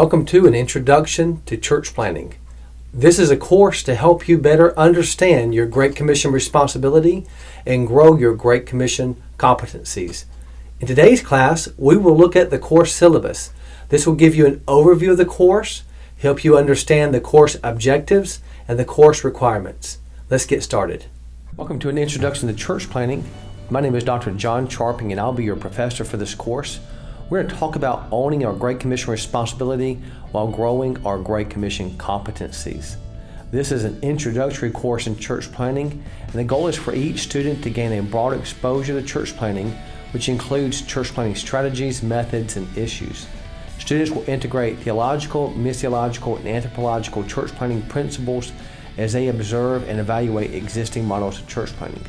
Welcome to an Introduction to Church Planting. This is a course to help you better understand your Great Commission responsibility and grow your Great Commission competencies. In today's class, we will look at the course syllabus. This will give you an overview of the course, help you understand the course objectives and the course requirements. Let's get started. Welcome to an Introduction to Church Planting. My name is Dr. John Charping, and I'll be your professor for this course. We're going to talk about owning our Great Commission responsibility while growing our Great Commission competencies. This is an introductory course in church planting, and the goal is for each student to gain a broad exposure to church planting, which includes church planting strategies, methods, and issues. Students will integrate theological, missiological, and anthropological church planting principles as they observe and evaluate existing models of church planting.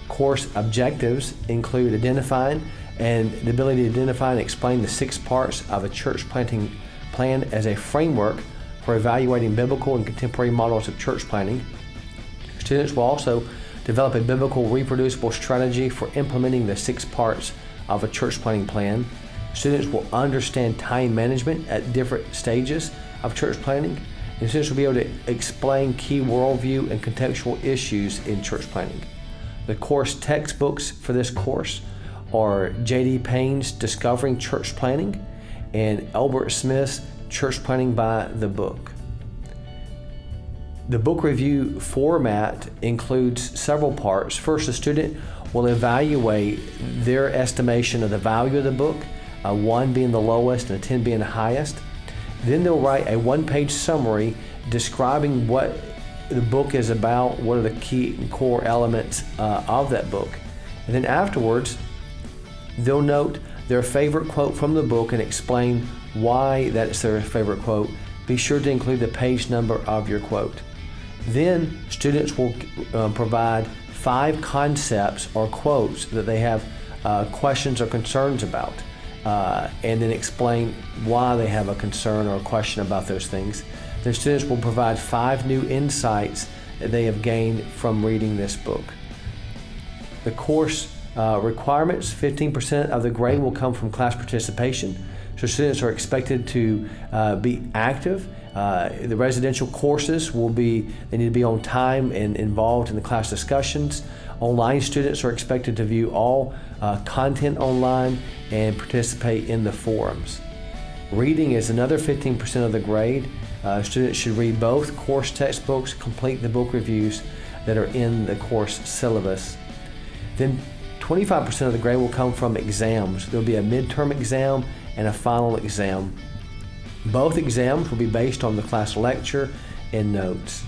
Course objectives include identifying and the ability to identify and explain the 6 parts of a church planting plan as a framework for evaluating biblical and contemporary models of church planting. Students will also develop a biblical reproducible strategy for implementing the 6 parts of a church planting plan. Students will understand time management at different stages of church planting, and students will be able to explain key worldview and contextual issues in church planting. The course textbooks for this course are J.D. Payne's Discovering Church Planting and Albert Smith's Church Planting by the Book. The book review format includes several parts. First, the student will evaluate their estimation of the value of the book, 1 being the lowest and a 10 being the highest. Then they'll write a 1-page summary describing what the book is about, what are the key and core elements of that book. And then afterwards, they'll note their favorite quote from the book and explain why that's their favorite quote. Be sure to include the page number of your quote. Then students will provide 5 concepts or quotes that they have questions or concerns about, and then explain why they have a concern or a question about those things. The students will provide 5 new insights that they have gained from reading this book. The course requirements: 15% of the grade will come from class participation. So students are expected to be active. The residential courses they need to be on time and involved in the class discussions. Online students are expected to view all content online and participate in the forums. Reading is another 15% of the grade. Students should read both course textbooks, complete the book reviews that are in the course syllabus. Then 25% of the grade will come from exams. There will be a midterm exam and a final exam. Both exams will be based on the class lecture and notes.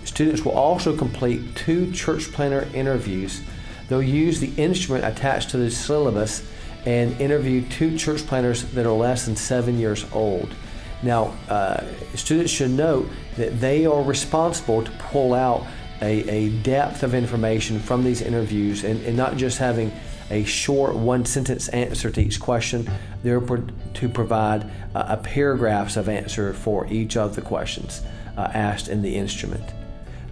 Students will also complete 2 church planter interviews. They'll use the instrument attached to the syllabus and interview 2 church planters that are less than 7 years old. Now, students should note that they are responsible to pull out a depth of information from these interviews and not just having a short 1-sentence answer to each question. They're to provide paragraphs of answer for each of the questions asked in the instrument.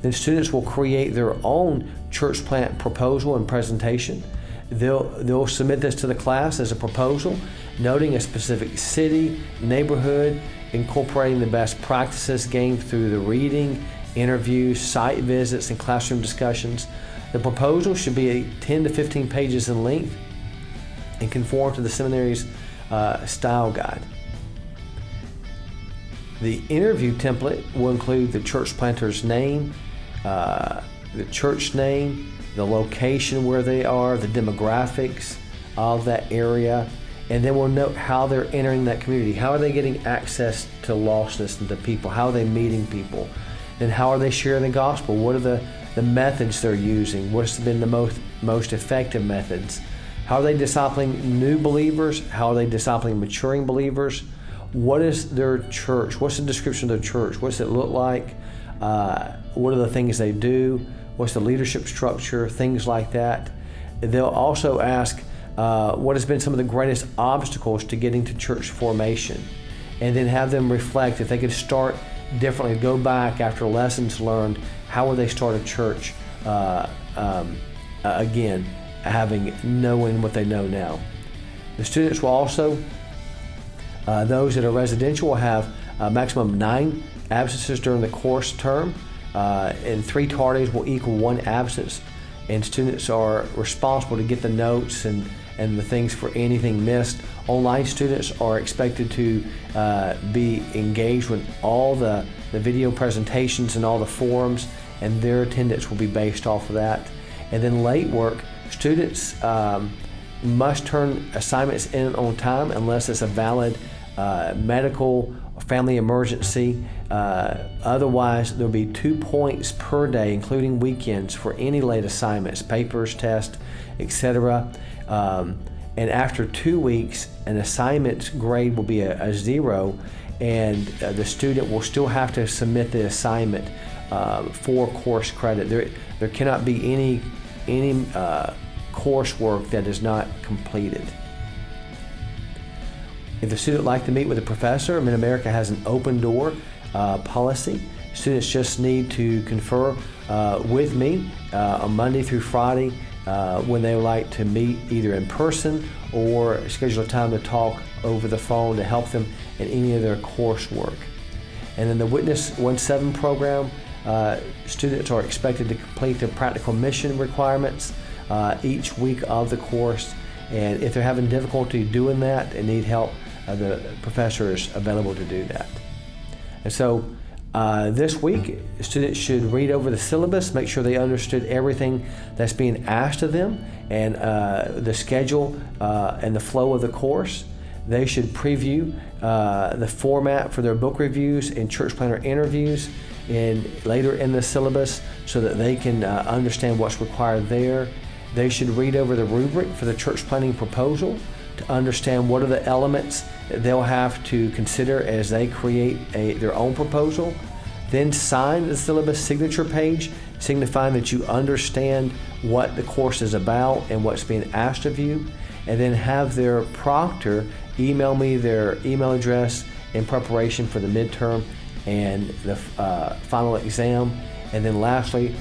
Then students will create their own church plant proposal and presentation. They'll submit this to the class as a proposal, noting a specific city, neighborhood, incorporating the best practices gained through the reading, interviews, site visits, and classroom discussions. The proposal should be 10 to 15 pages in length and conform to the seminary's style guide. The interview template will include the church planter's name, the church name, the location where they are, the demographics of that area, and then we'll note how they're entering that community. How are they getting access to lostness and to people? How are they meeting people? And how are they sharing the gospel? What are the methods they're using? What's been the most effective methods? How are they discipling new believers? How are they discipling maturing believers? What is their church? What's the description of their church? What's it look like? What are the things they do? What's the leadership structure? Things like that. They'll also ask what has been some of the greatest obstacles to getting to church formation, and then have them reflect if they could start differently, go back after lessons learned, how would they start a church again, knowing what they know now. The students will also Those that are residential will have a maximum of 9 absences during the course term, and 3 tardies will equal 1 absence. And students are responsible to get the notes and the things for anything missed. Online students are expected to be engaged with all the video presentations and all the forums, and their attendance will be based off of that. And then late work, students must turn assignments in on time unless it's a valid medical or family emergency. Otherwise, there'll be 2 points per day, including weekends, for any late assignments, papers, tests, etc. And after 2 weeks, an assignment grade will be a 0, and the student will still have to submit the assignment for course credit. There cannot be any coursework that is not completed. If the student would like to meet with a professor, Mid-America has an open door policy. Students just need to confer with me on Monday through Friday when they would like to meet either in person or schedule a time to talk over the phone to help them in any of their coursework. And in the Witness 1-7 program, students are expected to complete their practical mission requirements each week of the course. And if they're having difficulty doing that and need help, the professor is available to do that. And so this week, students should read over the syllabus, make sure they understood everything that's being asked of them, and the schedule and the flow of the course. They should preview the format for their book reviews and church planner interviews later in the syllabus so that they can understand what's required there. They should read over the rubric for the church planning proposal to understand what are the elements that they'll have to consider as they create their own proposal. Then sign the syllabus signature page, signifying that you understand what the course is about and what's being asked of you. And then have their proctor email me their email address in preparation for the midterm and the final exam. And then lastly,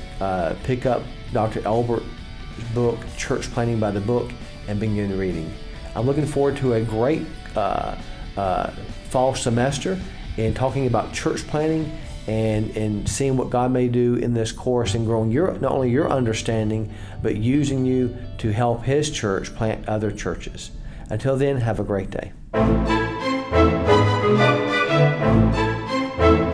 pick up Dr. Elbert's book, Church Planning by the Book, and begin reading. I'm looking forward to a great fall semester in talking about church planning and seeing what God may do in this course and growing not only your understanding, but using you to help His church plant other churches. Until then, have a great day.